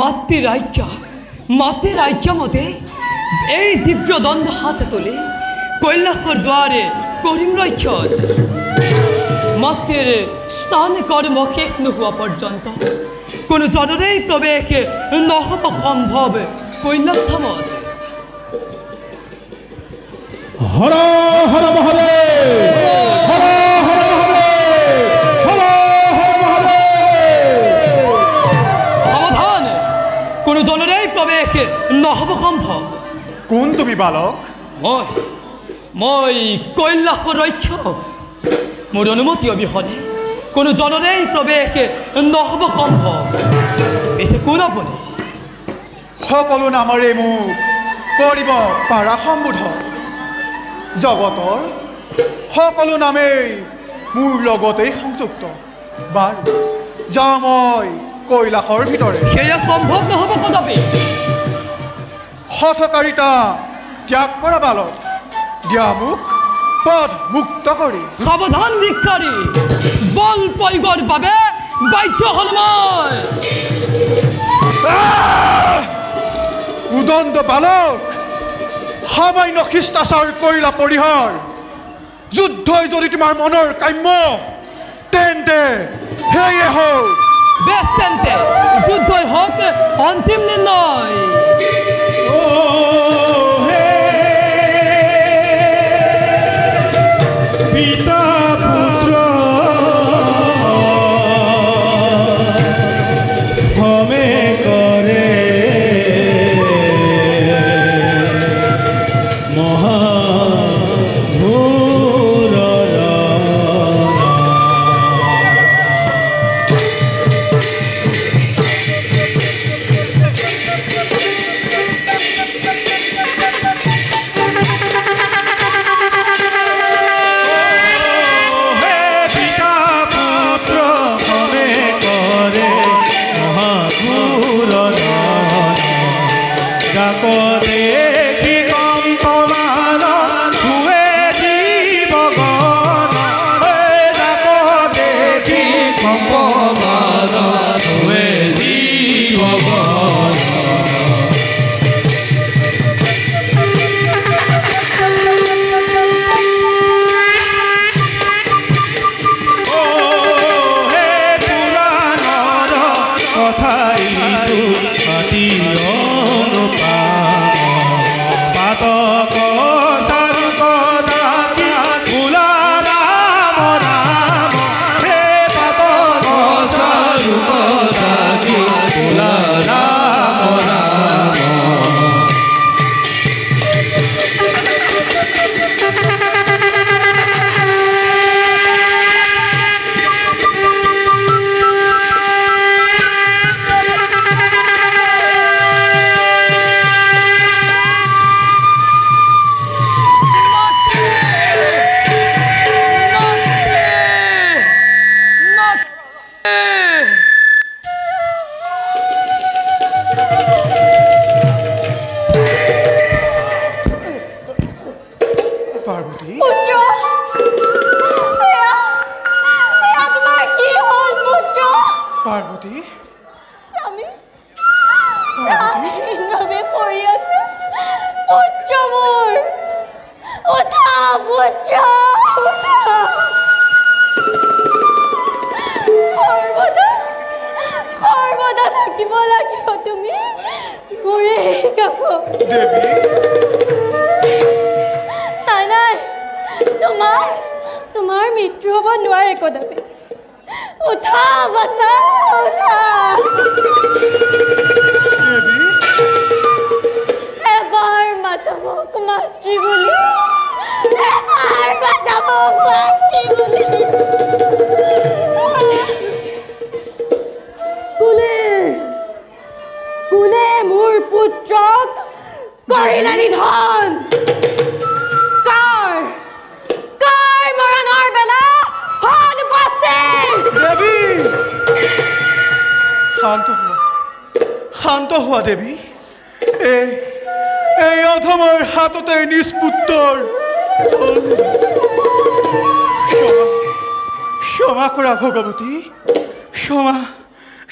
মাতৃ ৰাজ্য মতে এই দিব্য দণ্ড হাতে তুলে কৈলাসৰ দ্বাৰে কৰিম ৰক্ষণ মাতৃৰ স্থান কৰ্ম শেষ নোহোৱা পৰ্যন্ত কোনো জনৰেই প্ৰবেশ নহব সম্ভব কৈলাস ধামত। হৰ হৰ মহাদেব, হৰ হৰ মহাদেব, হৰ হৰ মহাদেব। সাবধান, কোনো জনৰেই প্ৰবেশ নহব সম্ভব। কোন তুমি বালক? মই কৈলাসৰ ৰক্ষক। মোৰ অনুমতি অবিহনে কোনো জনৰেই প্ৰৱেশ নহব সম্ভৱ। পিছে কোন আপুনি? সকলো নামৰে মোক কৰিব পাৰা সম্বোধন। জগতৰ সকলো নামেই মোৰ লগতেই সংযুক্ত। বাৰু যাওঁ মই কৈলাসৰ ভিতৰে। সেয়া সম্ভৱ নহব কদাপি। হঠকাৰিতা ত্যাগ কৰা বালক, দিয়া মোক পথ মুক্ত কৰি। সাৱধান ভিক্ষাৰী, বল প্ৰয়োগৰ বাবে বাধ্য হল মই। উদণ্ড বালক, সামান্য শিষ্টাচাৰ কৰিলা পৰিহাৰ। যুদ্ধই যদি তোমাৰ মনৰ কাম্য, তেন্তে সেয়ে হওক। বেছ তেন্তে যুদ্ধই হওক অন্তিম নিৰ্ণয়। পিতা পুত্ৰ ভমে কৰে তোমাৰ মৃত্যু হ'ব নোৱাৰে কদাপি। উঠা বাচা, উঠা। এবাৰ মাতা মোক মাতৃ বুলি, এবাৰ মাতা মোক মাতৃ বুলি। কোনে মোৰ পুত্ৰক কৰিলে নিধন? শান্ত হোৱা দেৱী। এই অধমৰ হাততে নিজ পুত্ৰৰ ক্ষমা কৰা ভগৱতী,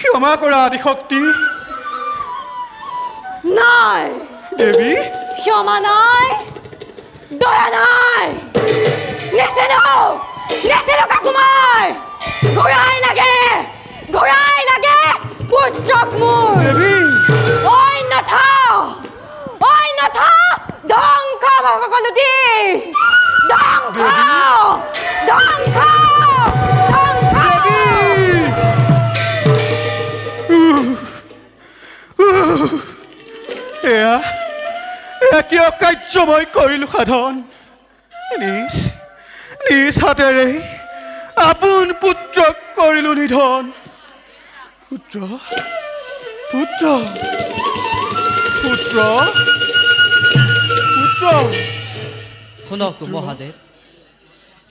ক্ষমা কৰা আদিশক্তি। নাই দেৱী ক্ষমা নাই দয়া নাই নেচেনো কাকুমাৰ ঘূৰাই লাগে পুত্ৰক মোৰ দেৱী অন্যথা ধ্বংস সকলোটি ধ্বংস এয়া কিয় কাৰ্য মই কৰিলোঁ সাধন নিজ হাতেৰে আপোন পুত্ৰক কৰিলোঁ নিধন পুত্ৰ শুনক মহাদেৱ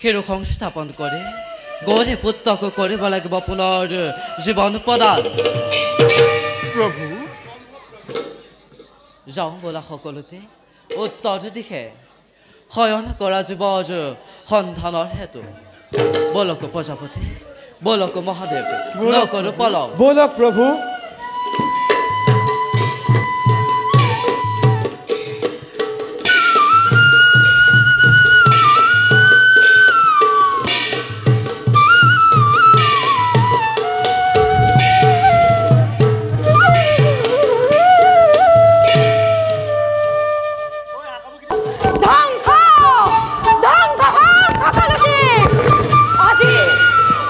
সেৰু সংস্থাপন কৰে গৌৰে পুত্ৰক কৰিব লাগিব পুনৰ জীৱন প্ৰদান প্ৰভু যাওঁ বোলা সকলোতে উত্তৰ দিশে শয়ন কৰা জীৱৰ সন্ধানৰ হেতু বলক প্ৰজাপতি বলক মহাদেৱ নকৰো পলম बोलक प्रभु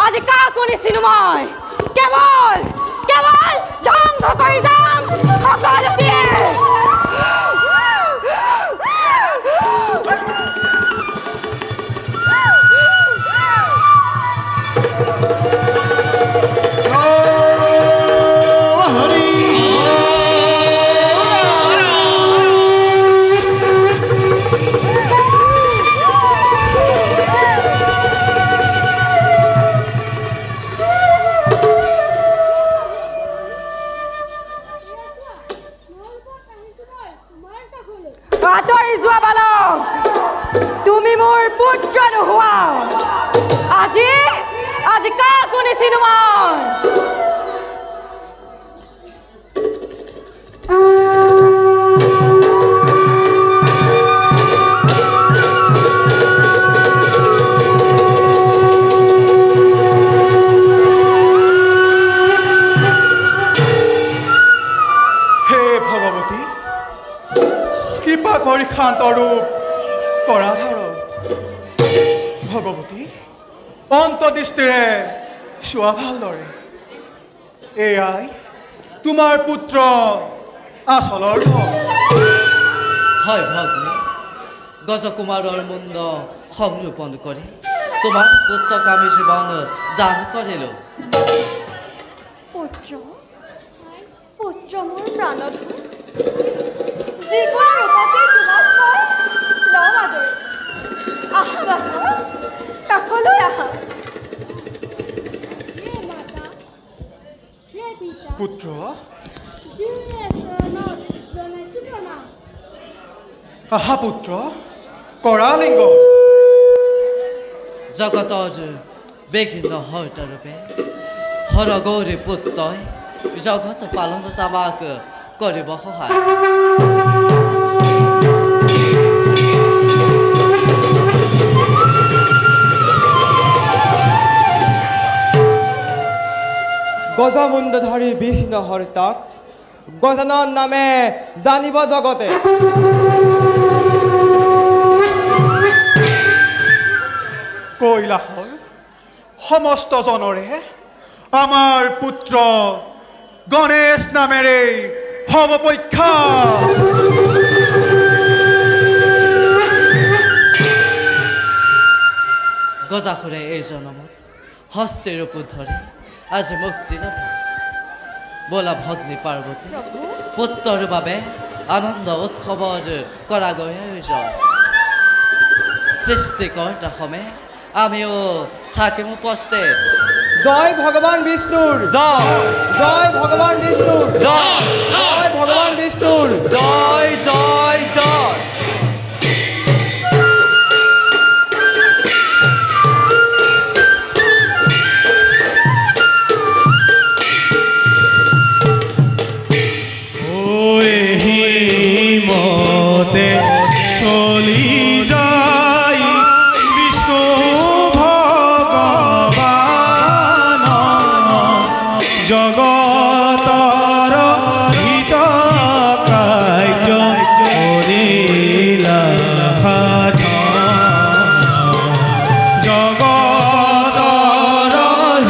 আজি কাকো নিচিনো মই কেৱল ধ্বংস কৰি যাম সকলোতে আঁতৰি যোৱা বালক তুমি মোৰ পুত্ৰ নোহোৱা আজি কাকো নিচিনো মই হে ভগৱতী কৃপা কৰি শান্ত ৰূপ কৰা ধাৰ ভগৱতী অন্তদৃষ্টিৰে চোৱা ভালদৰে এয়াই তোমাৰ পুত্ৰ আচলৰ ধন হয় ভগ্নী গজকুমাৰৰ মুণ্ড সংৰোপণ কৰি তোমাৰ পুত্ৰক আমি জীৱন দান কৰিলোঁ পুত্ৰ মোৰ প্ৰাণধন যিকোনো ৰূপতে তোমাক মই লওঁ আদৰি আহা বাছা কাষলৈ আহা পুত্ৰ আহা পুত্ৰ কৰা লিংগ জগতৰ বিঘ্ন হৰ্তাৰূপে হৰ গৌৰী পুত্ৰই জগত পালনত আমাক কৰিব সহায় গজমুণ্ডধাৰী বিঘ্ন হৰ্তাক গজানন নামে জানিব জগতে কৈলাসৰ সমস্ত জনৰে আমাৰ পুত্ৰ গণেশ নামেৰে হব পৰীক্ষা গজাসুৰে এই জনমত হস্তে ৰূপ ধৰি আজি মুক্তি লাভ বোলা ভগ্নী পাৰ্বতী পুত্ৰৰ বাবে আনন্দ উৎসৱৰ কৰা গৈ আয়োজন সৃষ্টিকৰ্তা সমে আমিও থাকিম উপস্থিত জয় ভগবান বিষ্ণুৰ জয় ভগবান বিষ্ণুৰ জয় ভগবান বিষ্ণুৰ জয় জয় জয় ঐ পথে চলি যায় বিষ্ণু ভগবান জগতৰ হিত কাৰ্য কৰিলা জগতৰ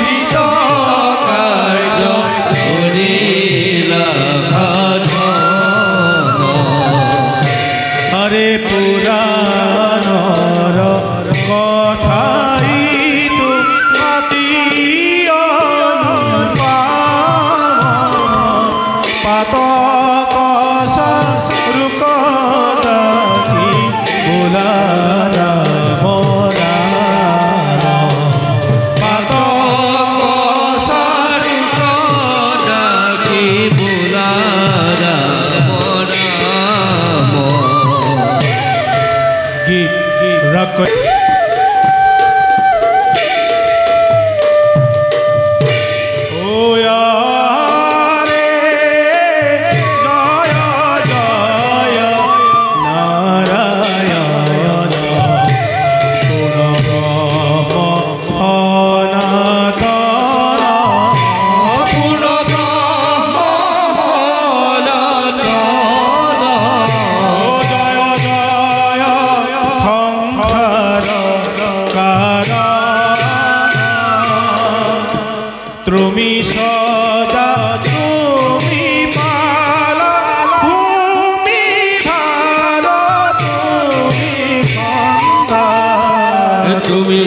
হিত কাৰ্য কৰিলা হৰে পুৰাণৰ কথাইতো অতি অনুপম পাতক ৰুকতাকি বোলা ৰাম ৰাম পাতক ৰুকতাকি বোলা ৰাম ৰাম গীত ৰাগ তুমি সদা তুমি পালা ভূমি ভালো তুমি সন্তান তুমি